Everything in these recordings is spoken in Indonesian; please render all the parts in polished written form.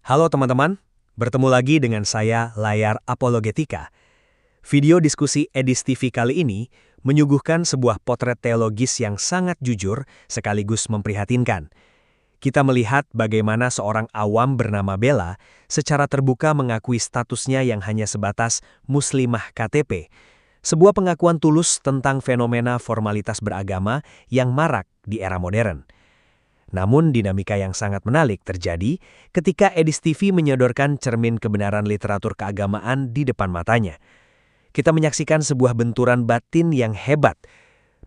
Halo teman-teman, bertemu lagi dengan saya Layar Apologetika. Video diskusi Edis TV kali ini menyuguhkan sebuah potret teologis yang sangat jujur sekaligus memprihatinkan. Kita melihat bagaimana seorang awam bernama Bella secara terbuka mengakui statusnya yang hanya sebatas muslimah KTP, sebuah pengakuan tulus tentang fenomena formalitas beragama yang marak di era modern. Namun dinamika yang sangat menarik terjadi ketika Edis TV menyodorkan cermin kebenaran literatur keagamaan di depan matanya. Kita menyaksikan sebuah benturan batin yang hebat.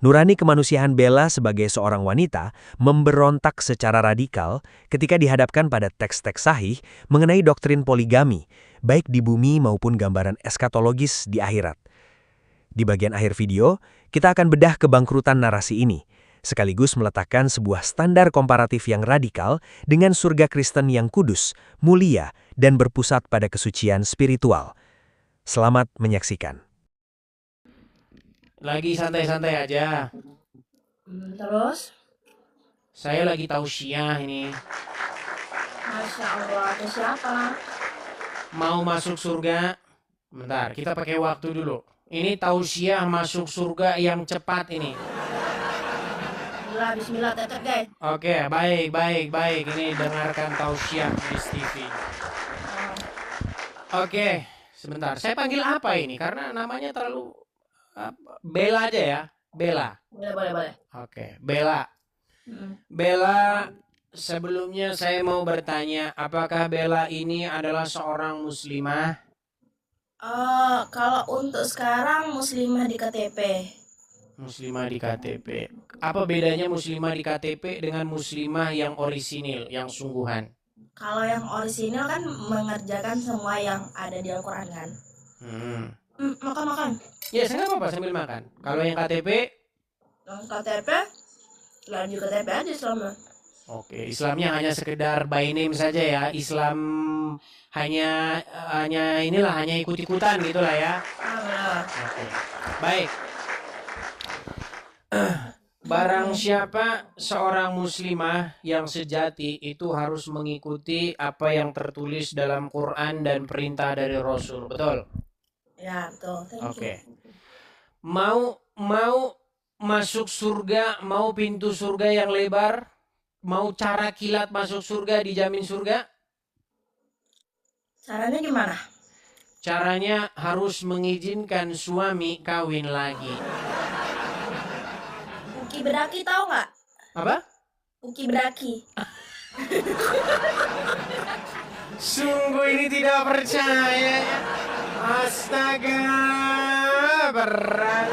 Nurani kemanusiaan Bella sebagai seorang wanita memberontak secara radikal ketika dihadapkan pada teks-teks sahih mengenai doktrin poligami, baik di bumi maupun gambaran eskatologis di akhirat. Di bagian akhir video, kita akan bedah kebangkrutan narasi ini, sekaligus meletakkan sebuah standar komparatif yang radikal dengan surga Kristen yang kudus, mulia, dan berpusat pada kesucian spiritual. Selamat menyaksikan. Lagi santai-santai aja. Terus? Saya lagi tausiah ini. Masya Allah, ada siapa? Mau masuk surga. Bentar, kita pakai waktu dulu. Ini tausiah masuk surga yang cepat ini. Bismillah, tetep guys. Oke, baik. Ini dengarkan tausiah di TV. Oke, sebentar. Saya panggil apa ini? Karena namanya terlalu Bella aja ya. Bella. Boleh. Oke, Bella. Bella, sebelumnya saya mau bertanya, apakah Bella ini adalah seorang muslimah? Kalau untuk sekarang muslimah di KTP. Muslimah di KTP. Apa bedanya muslimah di KTP dengan muslimah yang orisinil, yang sungguhan? Kalau yang orisinil kan mengerjakan semua yang ada di Al-Quran kan. Makan. Ya, saya nggak apa-apa sambil makan. Kalau yang KTP? Yang KTP, lanjut KTP aja Islamnya. Oke, Islamnya hanya sekedar by name saja ya. Islam hanya ikut-ikutan gitulah ya. Benar. Oke. Baik. Barang siapa seorang muslimah yang sejati itu harus mengikuti apa yang tertulis dalam Quran dan perintah dari Rasul, betul? Ya, betul. Thank you. Oke. Mau masuk surga, mau pintu surga yang lebar, mau cara kilat masuk surga dijamin surga? Caranya gimana? Caranya harus mengizinkan suami kawin lagi. Uki Bedaki tahu nggak? Apa? Uki Bedaki. Sungguh ini tidak percaya ya. Astaga, berat.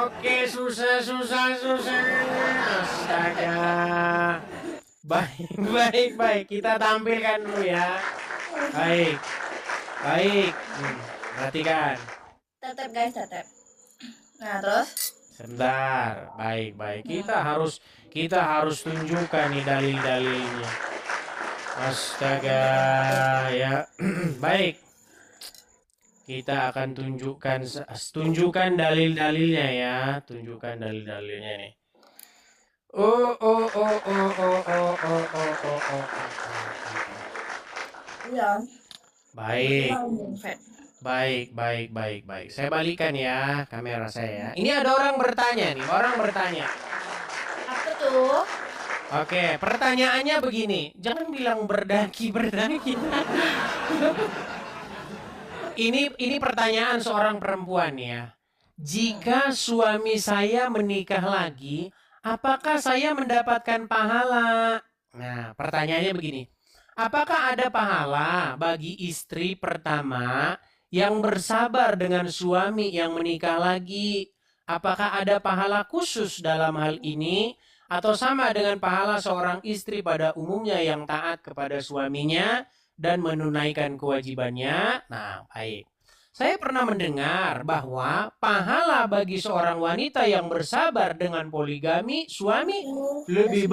Oke, susah. Astaga. Baik. Kita tampilkan dulu ya. Baik. Perhatikan. Tetep guys, tetep. Nah, terus? Sebentar. Baik. Kita harus tunjukkan nih dalil-dalilnya. Astaga, ya. Baik. Kita akan tunjukkan dalil-dalilnya ya. Tunjukkan dalil-dalilnya nih. Iya. Baik. Saya balikan ya kamera saya. Ini ada orang bertanya nih. Apa tuh? Oke, pertanyaannya begini. Jangan bilang berdaki. Ini pertanyaan seorang perempuan ya. Jika suami saya menikah lagi, apakah saya mendapatkan pahala? Nah, pertanyaannya begini. Apakah ada pahala bagi istri pertama yang bersabar dengan suami yang menikah lagi? Apakah ada pahala khusus dalam hal ini? Atau sama dengan pahala seorang istri pada umumnya yang taat kepada suaminya dan menunaikan kewajibannya? Nah, baik. Saya pernah mendengar bahwa pahala bagi seorang wanita yang bersabar dengan poligami suami lebih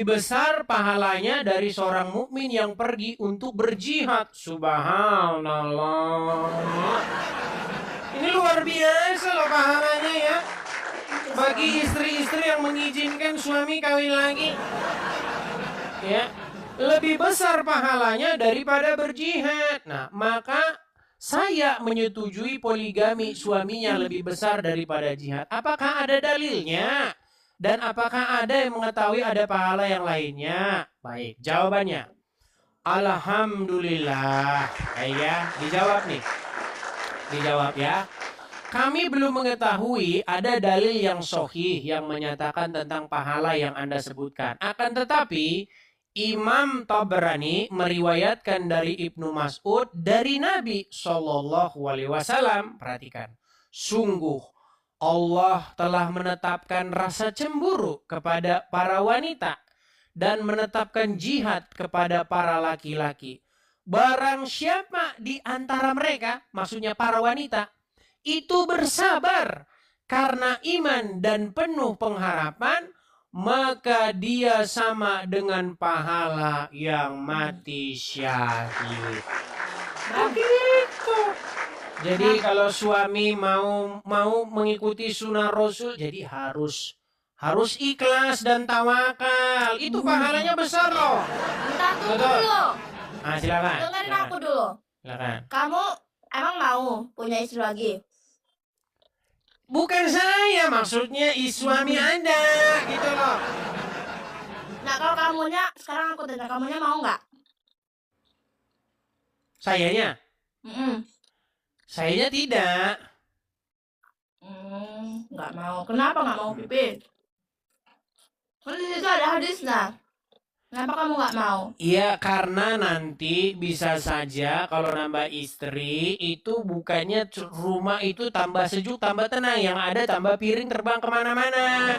besar pahalanya dari seorang mukmin yang pergi untuk berjihad. Subhanallah. Ini luar biasa loh pahalanya ya. Bagi istri-istri yang mengizinkan suami kawin lagi. ya, lebih besar pahalanya daripada berjihad. Nah, maka saya menyetujui poligami suaminya lebih besar daripada jihad. Apakah ada dalilnya? Dan apakah ada yang mengetahui ada pahala yang lainnya? Baik, jawabannya. Alhamdulillah. Ya, dijawab nih. Dijawab ya. Kami belum mengetahui ada dalil yang sahih yang menyatakan tentang pahala yang Anda sebutkan. Akan tetapi, Imam Tabrani meriwayatkan dari Ibnu Mas'ud dari Nabi Shallallahu Alaihi Wasallam. Perhatikan, sungguh Allah telah menetapkan rasa cemburu kepada para wanita dan menetapkan jihad kepada para laki-laki. Barang siapa di antara mereka, maksudnya para wanita, itu bersabar karena iman dan penuh pengharapan, maka dia sama dengan pahala yang mati syahid. Begitu. Jadi kalau suami mau mengikuti sunnah Rasul, jadi harus ikhlas dan tawakal. Itu pahalanya besar loh. Bentar, tunggu dulu. Ah, silakan. Dengerin aku dulu. Silakan. Kamu emang mau punya istri lagi? Bukan saya, maksudnya suami Anda, gitu loh. Nah, kalau kamunya, sekarang aku tanya, kamunya mau nggak? Sayanya? Sayanya tidak. Nggak mau. Kenapa nggak mau, Pipi? Kan di situ ada hadisnya. Kenapa kamu nggak mau? Iya, karena nanti bisa saja kalau nambah istri itu bukannya rumah itu tambah sejuk, tambah tenang. Yang ada tambah piring terbang kemana-mana.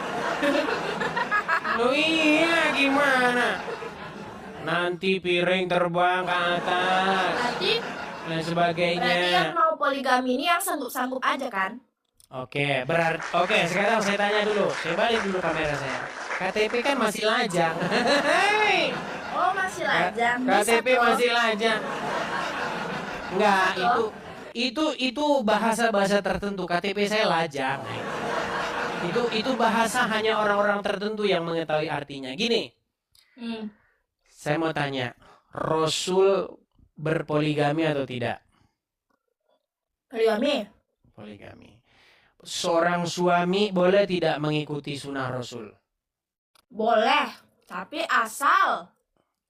Loh iya, gimana? Nanti piring terbang ke atas dan sebagainya. Berarti yang mau poligami ini yang sanggup-sanggup aja kan? Oke, sekarang saya tanya dulu. Saya balik dulu kamera saya. KTP kan masih lajang. Oh, masih lajang. KTP masih lajang. Enggak, itu bahasa-bahasa tertentu. KTP saya lajang. Itu bahasa hanya orang-orang tertentu yang mengetahui artinya. Gini. Saya mau tanya, Rasul berpoligami atau tidak? Poligami. Seorang suami boleh tidak mengikuti sunnah Rasul? Boleh, tapi asal.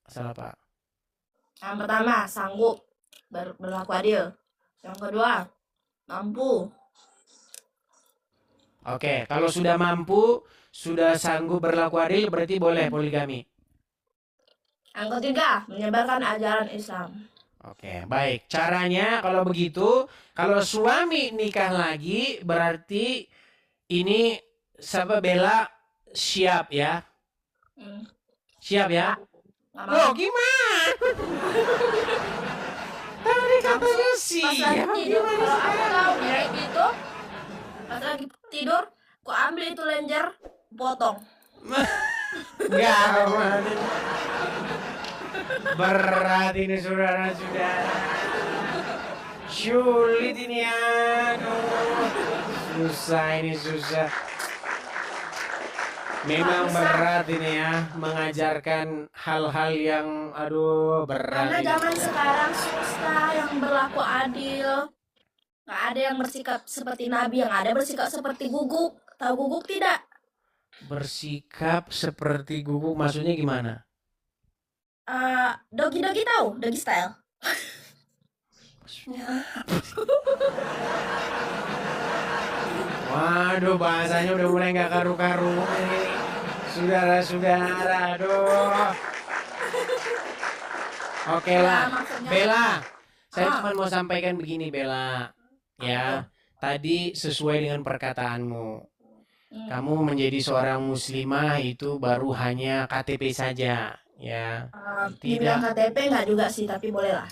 Asal apa? Yang pertama, sanggup berlaku adil. Yang kedua, mampu. Oke, kalau sudah mampu, sudah sanggup berlaku adil, berarti boleh poligami. Yang ketiga, menyebarkan ajaran Islam. Oke, baik. Caranya kalau begitu, kalau suami nikah lagi, berarti ini Bella siap ya? Siap ya? Loh, gimana? Tadi katanya siap. Pas lagi tidur, ku ambil itu lenjer, potong. Enggak, berat ini saudara-saudara. Sulit ini, aduh. Susah. Memang berat ini ya, mengajarkan hal-hal yang berat. Karena ini. zaman sekarang susah yang berlaku adil. Nggak ada yang bersikap seperti Nabi, yang ada bersikap seperti guguk. Tahu guguk tidak? Bersikap seperti guguk maksudnya gimana? Dogi tahu? Dogi style. Waduh, bahasanya udah mulai nggak karu-karu ini. Saudara-saudara, aduh. Oke lah, Bella. Saya cuma mau sampaikan begini, Bella. Ya, tadi sesuai dengan perkataanmu. Kamu menjadi seorang muslimah itu baru hanya KTP saja, ya. Dibilang KTP nggak juga sih, tapi boleh lah.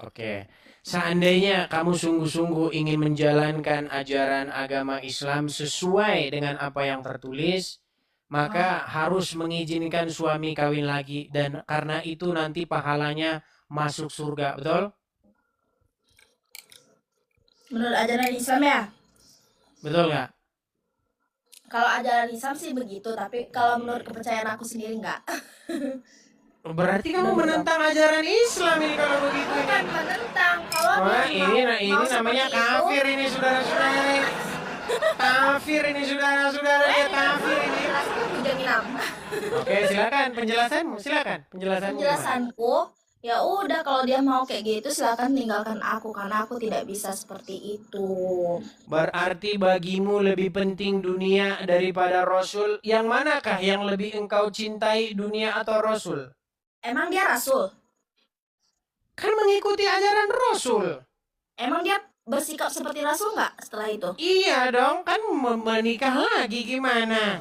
Oke. Seandainya kamu sungguh-sungguh ingin menjalankan ajaran agama Islam sesuai dengan apa yang tertulis, maka harus mengizinkan suami kawin lagi, dan karena itu nanti pahalanya masuk surga, betul? Menurut ajaran Islam ya? Betul nggak? Kalau ajaran Islam sih begitu, tapi kalau menurut kepercayaan aku sendiri nggak. Berarti kamu menentang ajaran Islam ini kalau begitu ini. Bukan menentang, kalau Wah, dia ini mau namanya seperti itu, kafir ini saudara-saudara. Kafir ini saudara-saudara, ya kafir ini. penjelasannya Bujanginam. Oke, silakan penjelasanmu, silakan penjelasanmu. gimana? Penjelasanku, ya udah kalau dia mau kayak gitu silakan tinggalkan aku karena aku tidak bisa seperti itu. Berarti bagimu lebih penting dunia daripada Rasul. Yang manakah yang lebih engkau cintai, dunia atau Rasul? Emang dia rasul? Kan mengikuti ajaran Rasul. Emang dia bersikap seperti rasul nggak setelah itu? Iya dong, kan menikah lagi gimana?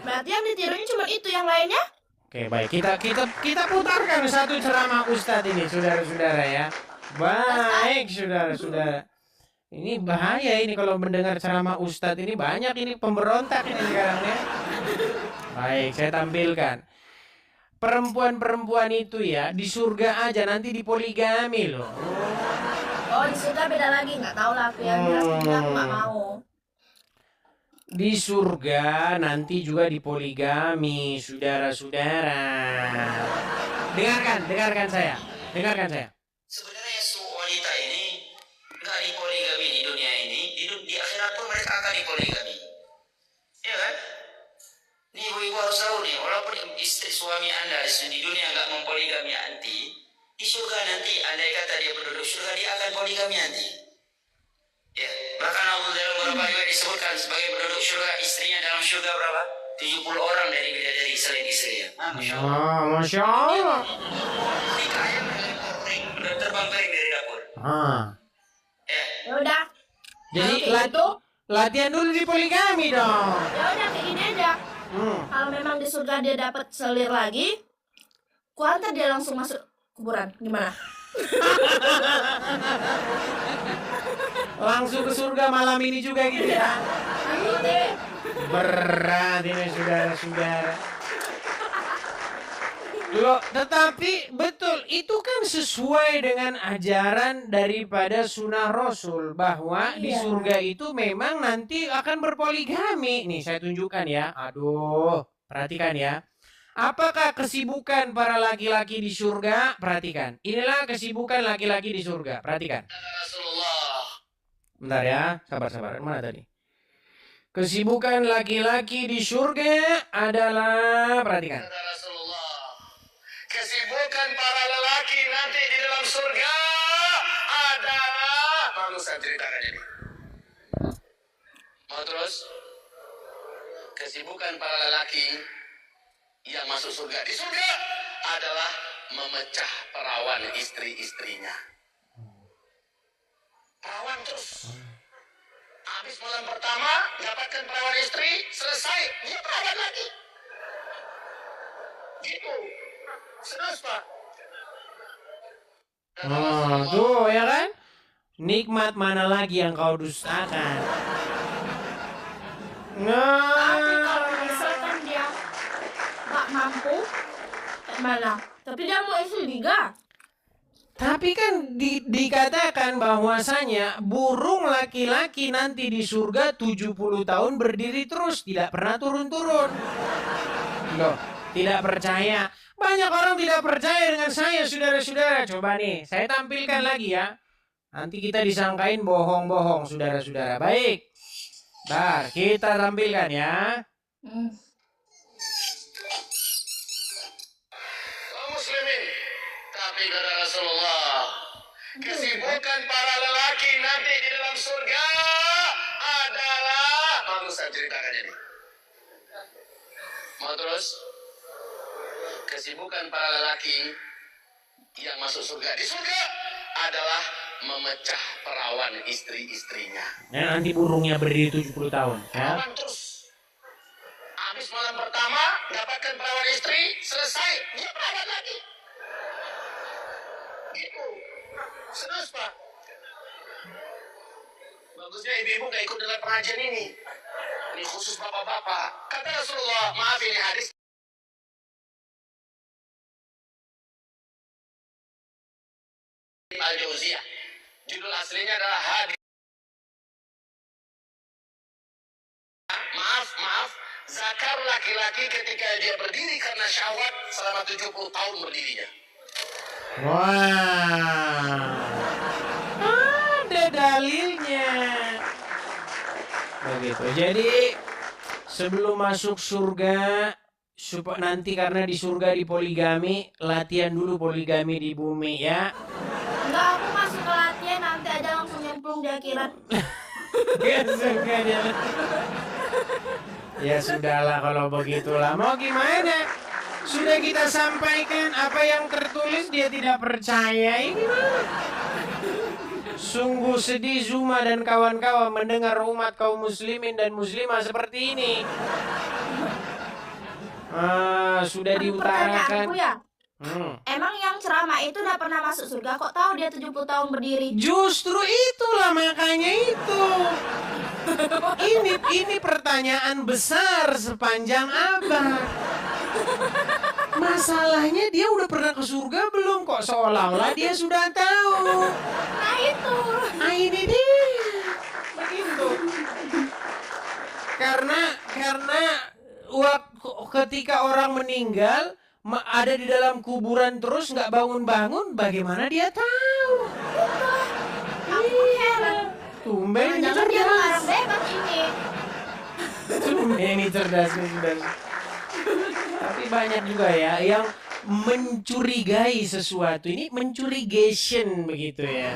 Berarti yang ditirunya cuma itu, yang lainnya? Oke, baik. Kita putarkan satu ceramah Ustadz ini, saudara-saudara ya. Baik, saudara-saudara. Ini bahaya ini kalau mendengar ceramah Ustadz ini, banyak ini pemberontak ini sekarang ya. Baik, saya tampilkan. Perempuan-perempuan itu ya di surga aja, nanti dipoligami loh. Oh, di surga beda lagi, nggak tahu lah aku, yang jelas ini aku nggak mau. Di surga nanti juga dipoligami, saudara-saudara. Dengarkan saya. Sebenarnya wanita ini nggak dipoligami di dunia ini, di akhirat pun mereka akan dipoligami, ya kan? Nih ibu-ibu harus tahu nih, walaupun istri suami anda di dunia nggak mempoligami anti, di surga nanti andai kata dia penduduk surga, dia akan poligami anti. Ya, bahkan Allah dalam beberapa riwayat disebutkan sebagai penduduk surga, istrinya dalam surga berapa? 70 orang dari bidadari selain istrinya. Masya Allah. Masya Allah. Nikahnya udah terbang kering dari dapur. Ya. Ya udah. Jadi Kalau kayak gitu, latihan dulu di poligami dong. ya udah kayak gini aja. Kalau memang di surga dia dapat selir lagi, ku antar dia langsung masuk kuburan. Gimana? Langsung ke surga malam ini juga gitu ya. Ayo deh. Berat ini saudara-saudara. Loh, tetapi betul itu kan sesuai dengan ajaran daripada sunnah Rasul bahwa di Iya. surga itu memang nanti akan berpoligami. Nih saya tunjukkan ya. Aduh, perhatikan ya. Apakah kesibukan para laki-laki di surga? Perhatikan. Inilah kesibukan laki-laki di surga. Perhatikan. Rasulullah. Bentar ya, sabar. Mana tadi? Kesibukan laki-laki di surga adalah, perhatikan. Rasulullah. Kesibukan para lelaki nanti di dalam surga adalah, baru saya ceritakan ini. Mau terus? Kesibukan para lelaki yang masuk surga di surga adalah memecah perawan istri-istrinya. Perawan terus. Habis malam pertama dapatkan perawan istri, selesai dia perawan lagi. Gitu. Serius Pak. Tuh ya kan? Nikmat mana lagi yang kau dustakan? Tapi kalau Nah, misalkan dia nggak mampu, mana? Tapi dia mau isi liga. tapi kan dikatakan bahwasanya burung laki-laki nanti di surga 70 tahun berdiri terus, tidak pernah turun-turun. Loh, tidak percaya. Banyak orang tidak percaya dengan saya, saudara-saudara. Coba nih, saya tampilkan lagi ya. Nanti kita disangkain bohong-bohong, saudara-saudara. Baik. Bentar, kita tampilkan ya. Kaum muslimin, tapi kata Rasulullah, kesibukan para lelaki nanti di dalam surga adalah, baru saya ceritakan ini. Mau terus? Kesibukan para lelaki yang masuk surga di surga adalah memecah perawan istri-istrinya. Ya, nanti burungnya berdiri 70 tahun. Ya. Perawan terus. Habis malam pertama dapatkan perawan istri, selesai dia perawan lagi. Gitu. Serius Pak. Bagusnya ibu-ibu gak ikut dalam pengajian ini. Ini khusus bapak-bapak. Kata Rasulullah, maaf ini hadis Al-Jauziyah. Judul aslinya adalah hadis. Maaf, zakar laki-laki ketika dia berdiri karena syahwat selama 70 tahun berdirinya. Wah, ada dalilnya. Begitu. Jadi sebelum masuk surga, nanti karena di surga di poligami, latihan dulu poligami di bumi ya. Enggak, aku masuk ke latihan nanti aja langsung nyemplung di akhirat. Gak suka dia. Ya sudahlah kalau begitulah. Mau gimana? Sudah kita sampaikan apa yang tertulis, dia tidak percaya. Ini gimana? Sungguh sedih Zuma dan kawan-kawan mendengar umat kaum muslimin dan muslimah seperti ini. Sudah diutarakan. Pertanyaanku ya, emang yang ceramah itu udah pernah masuk surga? Kok tahu dia 70 tahun berdiri? Justru itulah makanya itu. Ini pertanyaan besar sepanjang abad. Masalahnya dia udah pernah ke surga belum, kok seolah-olah dia sudah tahu. Nah itu. Nah ini dia. Begitu. Karena ketika orang meninggal ada di dalam kuburan terus nggak bangun-bangun, bagaimana dia tahu? Aku heran. Tumben Jangan dia mengarang bebas ini. Ini cerdas nih sudah. Tapi banyak juga ya yang mencurigai sesuatu. Ini mencurigation begitu ya.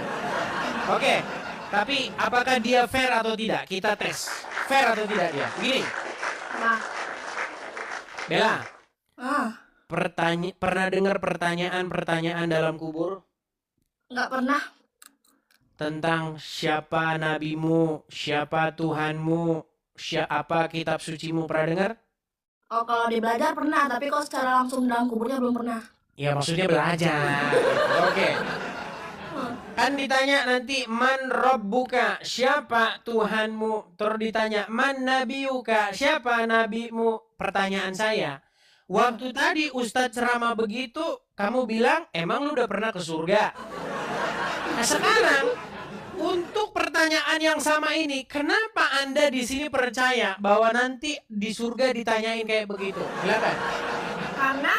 Oke, tapi apakah dia fair atau tidak? Kita tes. Fair atau tidak dia? Begini, Nah, Bella. ah, Pernah dengar pertanyaan dalam kubur? nggak pernah. Tentang siapa nabimu, siapa Tuhanmu, siapa kitab sucimu, pernah dengar? Oh, kalau di belajar pernah, tapi kalau secara langsung dalam kuburnya belum pernah. Ya maksudnya belajar. Oke. Kan ditanya nanti man rabbuka, siapa Tuhanmu? Terus ditanya man nabiyuka, siapa nabimu? Pertanyaan saya, waktu tadi Ustadz ceramah begitu, kamu bilang emang lu udah pernah ke surga? Nah sekarang untuk pertanyaan yang sama ini, kenapa Anda di sini percaya bahwa nanti di surga ditanyain kayak begitu? Silakan. Karena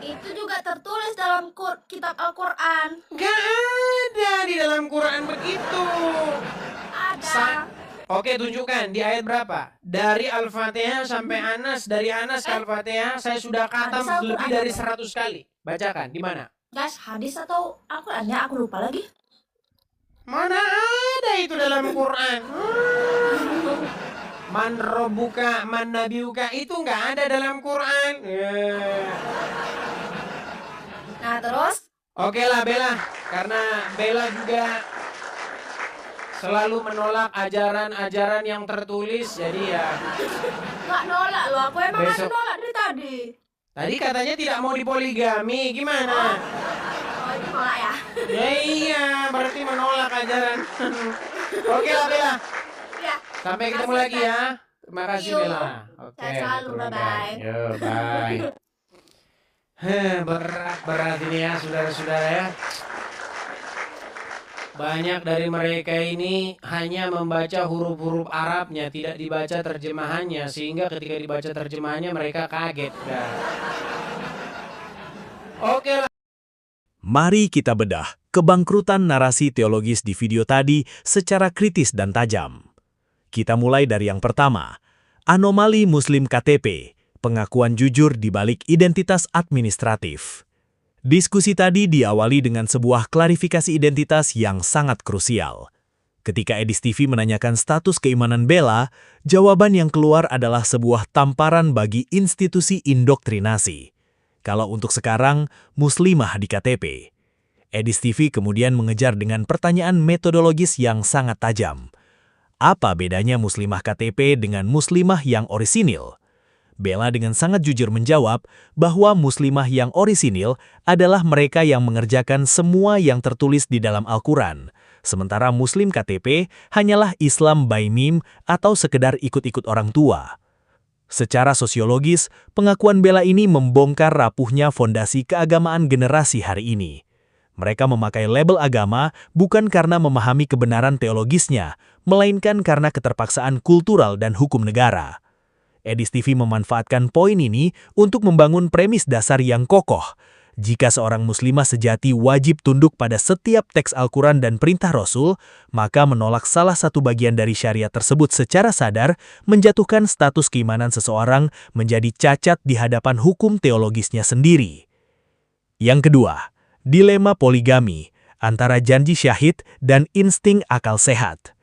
itu juga tertulis dalam kitab Al-Quran. Gak ada di dalam Quran begitu. Ada. Oke, tunjukkan di ayat berapa? Dari Al-Fatihah sampai Anas, dari Anas ke Al-Fatihah saya sudah khatam Hadis Al-Quran. lebih dari 100 kali. Bacakan, di mana? Guys, hadis atau Al-Qurannya aku lupa lagi. Mana ada itu dalam Quran? Man robbuka, man nabiuka, itu nggak ada dalam Quran. Nah, terus? Oke lah Bella, karena Bella juga selalu menolak ajaran-ajaran yang tertulis, jadi ya. Nggak nolak loh, aku emang ada Besok. nolak dari tadi. Tadi katanya tidak mau dipoligami, gimana? Oh, itu nolak ya? Ya iya, berarti menolak ajaran. Oke lah Bella, Ya. sampai ketemu lagi ya. Terima kasih Yuk. Bella. Oke. Sehat selalu, betul, bye-bye. Yo, bye. Berat ini ya, saudara-saudara ya. Banyak dari mereka ini hanya membaca huruf-huruf Arabnya, tidak dibaca terjemahannya, sehingga ketika dibaca terjemahannya mereka kaget. Nah. Oke lah. Mari kita bedah kebangkrutan narasi teologis di video tadi secara kritis dan tajam. Kita mulai dari yang pertama, anomali Muslim KTP, pengakuan jujur di balik identitas administratif. Diskusi tadi diawali dengan sebuah klarifikasi identitas yang sangat krusial. Ketika Edis TV menanyakan status keimanan Bella, jawaban yang keluar adalah sebuah tamparan bagi institusi indoktrinasi. Kalau untuk sekarang, muslimah di KTP. Edis TV kemudian mengejar dengan pertanyaan metodologis yang sangat tajam. Apa bedanya muslimah KTP dengan muslimah yang orisinil? Bella dengan sangat jujur menjawab bahwa muslimah yang orisinil adalah mereka yang mengerjakan semua yang tertulis di dalam Al-Quran, sementara muslim KTP hanyalah Islam by meme atau sekedar ikut-ikut orang tua. Secara sosiologis, pengakuan Bella ini membongkar rapuhnya fondasi keagamaan generasi hari ini. Mereka memakai label agama bukan karena memahami kebenaran teologisnya, melainkan karena keterpaksaan kultural dan hukum negara. Edis TV memanfaatkan poin ini untuk membangun premis dasar yang kokoh. Jika seorang muslimah sejati wajib tunduk pada setiap teks Al-Quran dan perintah Rasul, maka menolak salah satu bagian dari syariat tersebut secara sadar menjatuhkan status keimanan seseorang menjadi cacat di hadapan hukum teologisnya sendiri. Yang kedua, dilema poligami antara janji syahid dan insting akal sehat.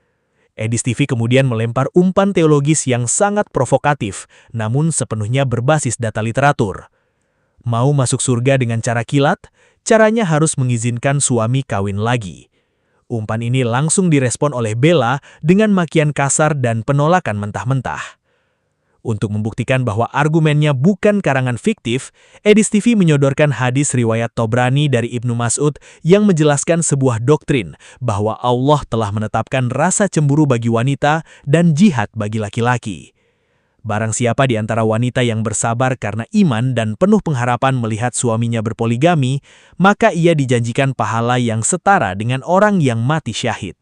Edis TV kemudian melempar umpan teologis yang sangat provokatif, namun sepenuhnya berbasis data literatur. Mau masuk surga dengan cara kilat? Caranya harus mengizinkan suami kawin lagi. Umpan ini langsung direspon oleh Bella dengan makian kasar dan penolakan mentah-mentah. Untuk membuktikan bahwa argumennya bukan karangan fiktif, Edis TV menyodorkan hadis riwayat Tobrani dari Ibnu Mas'ud yang menjelaskan sebuah doktrin bahwa Allah telah menetapkan rasa cemburu bagi wanita dan jihad bagi laki-laki. Barang siapa di antara wanita yang bersabar karena iman dan penuh pengharapan melihat suaminya berpoligami, maka ia dijanjikan pahala yang setara dengan orang yang mati syahid.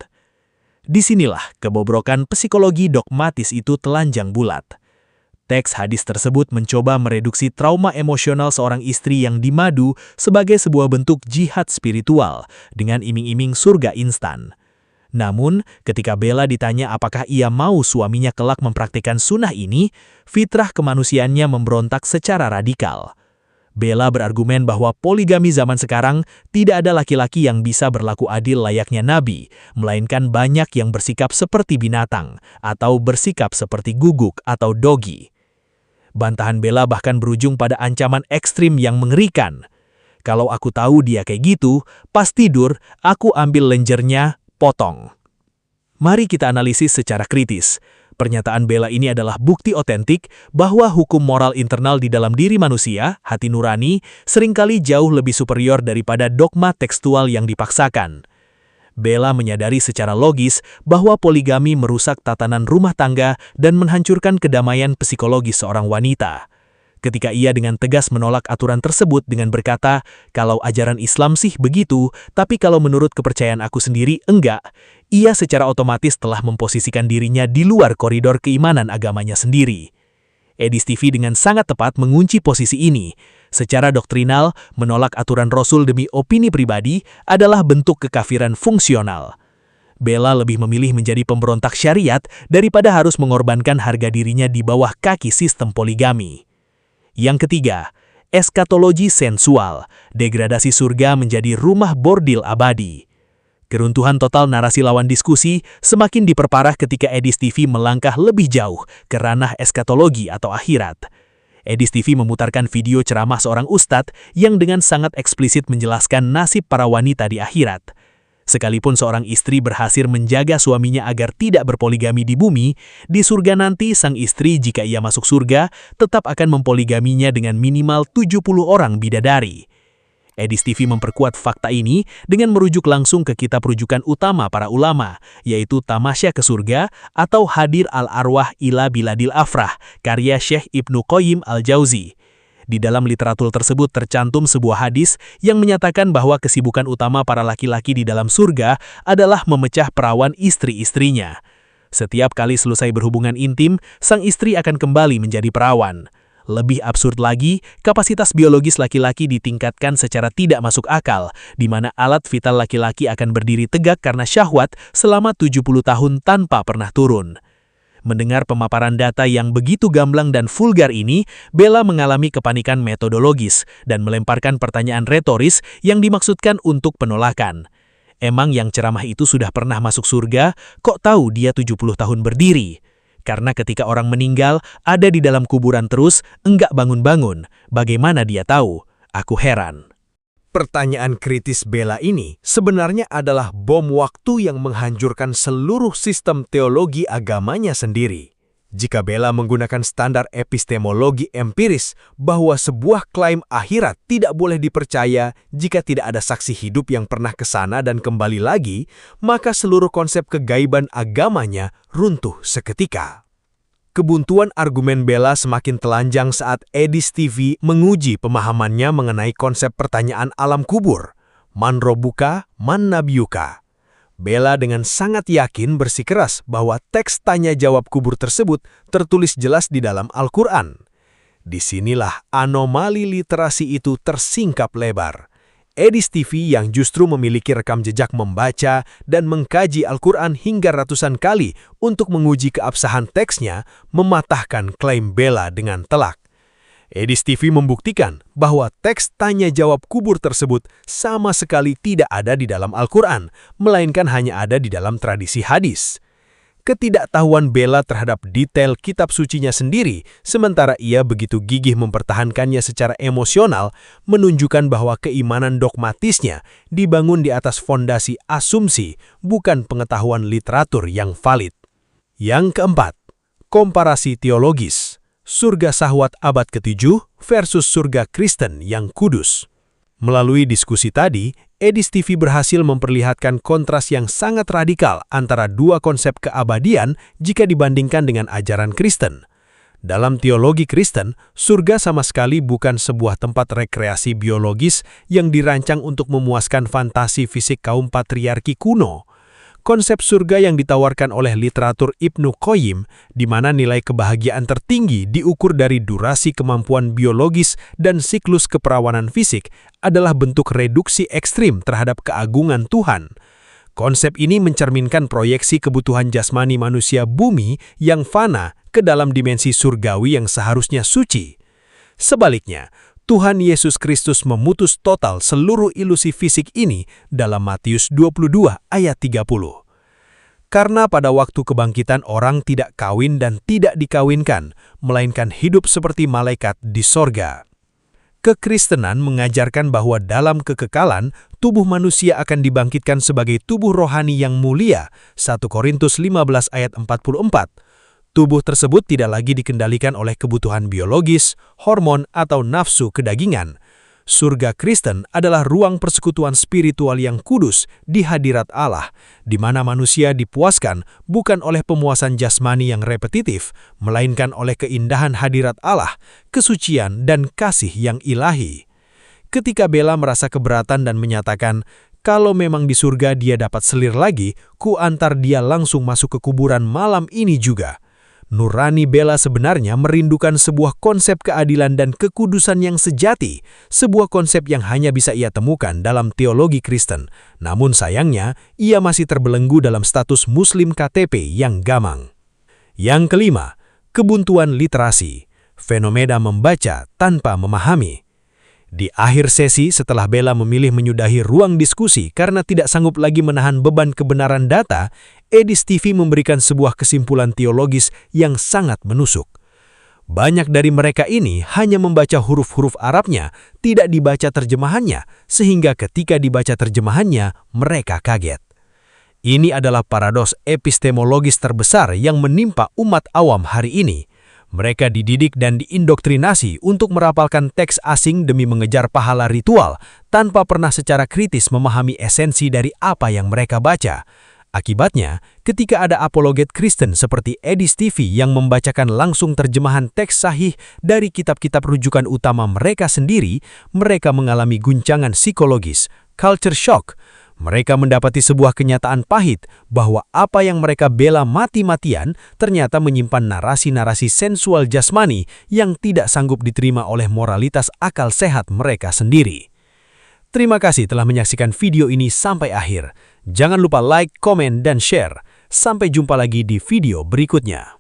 Disinilah kebobrokan psikologi dogmatis itu telanjang bulat. Teks hadis tersebut mencoba mereduksi trauma emosional seorang istri yang dimadu sebagai sebuah bentuk jihad spiritual dengan iming-iming surga instan. Namun, ketika Bella ditanya apakah ia mau suaminya kelak mempraktikkan sunnah ini, fitrah kemanusiaannya memberontak secara radikal. Bella berargumen bahwa poligami zaman sekarang tidak ada laki-laki yang bisa berlaku adil layaknya Nabi, melainkan banyak yang bersikap seperti binatang atau bersikap seperti guguk atau dogi. Bantahan Bella bahkan berujung pada ancaman ekstrim yang mengerikan. Kalau aku tahu dia kayak gitu, pas tidur, aku ambil lenjernya, potong. Mari kita analisis secara kritis. Pernyataan Bella ini adalah bukti otentik bahwa hukum moral internal di dalam diri manusia, hati nurani, seringkali jauh lebih superior daripada dogma tekstual yang dipaksakan. Bella menyadari secara logis bahwa poligami merusak tatanan rumah tangga dan menghancurkan kedamaian psikologis seorang wanita. Ketika ia dengan tegas menolak aturan tersebut dengan berkata, kalau ajaran Islam sih begitu, tapi kalau menurut kepercayaan aku sendiri enggak, ia secara otomatis telah memposisikan dirinya di luar koridor keimanan agamanya sendiri. Edis TV dengan sangat tepat mengunci posisi ini. Secara doktrinal, menolak aturan Rasul demi opini pribadi adalah bentuk kekafiran fungsional. Bella lebih memilih menjadi pemberontak syariat daripada harus mengorbankan harga dirinya di bawah kaki sistem poligami. Yang ketiga, eskatologi sensual, degradasi surga menjadi rumah bordil abadi. Keruntuhan total narasi lawan diskusi semakin diperparah ketika Edis TV melangkah lebih jauh ke ranah eskatologi atau akhirat. Edis TV memutarkan video ceramah seorang ustadz yang dengan sangat eksplisit menjelaskan nasib para wanita di akhirat. Sekalipun seorang istri berhasil menjaga suaminya agar tidak berpoligami di bumi, di surga nanti sang istri jika ia masuk surga tetap akan mempoligaminya dengan minimal 70 orang bidadari. Edis TV memperkuat fakta ini dengan merujuk langsung ke kitab rujukan utama para ulama, yaitu Tamasya ke Surga atau Hadir al-Arwah ila Biladil Afrah, karya Syekh Ibnu Qayyim al-Jauzi. Di dalam literatur tersebut tercantum sebuah hadis yang menyatakan bahwa kesibukan utama para laki-laki di dalam surga adalah memecah perawan istri-istrinya. Setiap kali selesai berhubungan intim, sang istri akan kembali menjadi perawan. Lebih absurd lagi, kapasitas biologis laki-laki ditingkatkan secara tidak masuk akal, di mana alat vital laki-laki akan berdiri tegak karena syahwat selama 70 tahun tanpa pernah turun. Mendengar pemaparan data yang begitu gamblang dan vulgar ini, Bella mengalami kepanikan metodologis dan melemparkan pertanyaan retoris yang dimaksudkan untuk penolakan. Emang yang ceramah itu sudah pernah masuk surga, kok tahu dia 70 tahun berdiri? Karena ketika orang meninggal, ada di dalam kuburan terus, enggak bangun-bangun. Bagaimana dia tahu? Aku heran. Pertanyaan kritis Bella ini sebenarnya adalah bom waktu yang menghancurkan seluruh sistem teologi agamanya sendiri. Jika Bella menggunakan standar epistemologi empiris bahwa sebuah klaim akhirat tidak boleh dipercaya jika tidak ada saksi hidup yang pernah ke sana dan kembali lagi, maka seluruh konsep kegaiban agamanya runtuh seketika. Kebuntuan argumen Bella semakin telanjang saat Edis TV menguji pemahamannya mengenai konsep pertanyaan alam kubur. Man robuka, man nabiyuka. Bella dengan sangat yakin bersikeras bahwa teks tanya-jawab kubur tersebut tertulis jelas di dalam Al-Quran. Disinilah anomali literasi itu tersingkap lebar. Edis TV yang justru memiliki rekam jejak membaca dan mengkaji Al-Quran hingga ratusan kali untuk menguji keabsahan teksnya, mematahkan klaim Bella dengan telak. Edis TV membuktikan bahwa teks tanya-jawab kubur tersebut sama sekali tidak ada di dalam Al-Quran, melainkan hanya ada di dalam tradisi hadis. Ketidaktahuan Bella terhadap detail kitab sucinya sendiri, sementara ia begitu gigih mempertahankannya secara emosional, menunjukkan bahwa keimanan dogmatisnya dibangun di atas fondasi asumsi, bukan pengetahuan literatur yang valid. Yang keempat, komparasi teologis. Surga Syahwat abad ke-7 versus surga Kristen yang kudus. Melalui diskusi tadi, Edis TV berhasil memperlihatkan kontras yang sangat radikal antara dua konsep keabadian jika dibandingkan dengan ajaran Kristen. Dalam teologi Kristen, surga sama sekali bukan sebuah tempat rekreasi biologis yang dirancang untuk memuaskan fantasi fisik kaum patriarki kuno. Konsep surga yang ditawarkan oleh literatur Ibnu Qayyim, di mana nilai kebahagiaan tertinggi diukur dari durasi kemampuan biologis dan siklus keperawanan fisik, adalah bentuk reduksi ekstrim terhadap keagungan Tuhan. Konsep ini mencerminkan proyeksi kebutuhan jasmani manusia bumi yang fana ke dalam dimensi surgawi yang seharusnya suci. Sebaliknya, Tuhan Yesus Kristus memutus total seluruh ilusi fisik ini dalam Matius 22 ayat 30. Karena pada waktu kebangkitan orang tidak kawin dan tidak dikawinkan, melainkan hidup seperti malaikat di sorga. Kekristenan mengajarkan bahwa dalam kekekalan, tubuh manusia akan dibangkitkan sebagai tubuh rohani yang mulia, 1 Korintus 15 ayat 44. Tubuh tersebut tidak lagi dikendalikan oleh kebutuhan biologis, hormon, atau nafsu kedagingan. Surga Kristen adalah ruang persekutuan spiritual yang kudus di hadirat Allah, di mana manusia dipuaskan bukan oleh pemuasan jasmani yang repetitif, melainkan oleh keindahan hadirat Allah, kesucian, dan kasih yang ilahi. Ketika Bella merasa keberatan dan menyatakan, kalau memang di surga dia dapat selir lagi, ku antar dia langsung masuk ke kuburan malam ini juga. Nurani Bella sebenarnya merindukan sebuah konsep keadilan dan kekudusan yang sejati, sebuah konsep yang hanya bisa ia temukan dalam teologi Kristen. Namun sayangnya, ia masih terbelenggu dalam status Muslim KTP yang gamang. Yang kelima, kebuntuan literasi, fenomena membaca tanpa memahami. Di akhir sesi, setelah Bella memilih menyudahi ruang diskusi karena tidak sanggup lagi menahan beban kebenaran data, Edis TV memberikan sebuah kesimpulan teologis yang sangat menusuk. Banyak dari mereka ini hanya membaca huruf-huruf Arabnya, tidak dibaca terjemahannya, sehingga ketika dibaca terjemahannya, mereka kaget. Ini adalah paradoks epistemologis terbesar yang menimpa umat awam hari ini. Mereka dididik dan diindoktrinasi untuk merapalkan teks asing demi mengejar pahala ritual, tanpa pernah secara kritis memahami esensi dari apa yang mereka baca. Akibatnya, ketika ada apologet Kristen seperti Edis TV yang membacakan langsung terjemahan teks sahih dari kitab-kitab rujukan utama mereka sendiri, mereka mengalami guncangan psikologis, culture shock. Mereka mendapati sebuah kenyataan pahit bahwa apa yang mereka bela mati-matian ternyata menyimpan narasi-narasi sensual jasmani yang tidak sanggup diterima oleh moralitas akal sehat mereka sendiri. Terima kasih telah menyaksikan video ini sampai akhir. Jangan lupa like, komen, dan share. Sampai jumpa lagi di video berikutnya.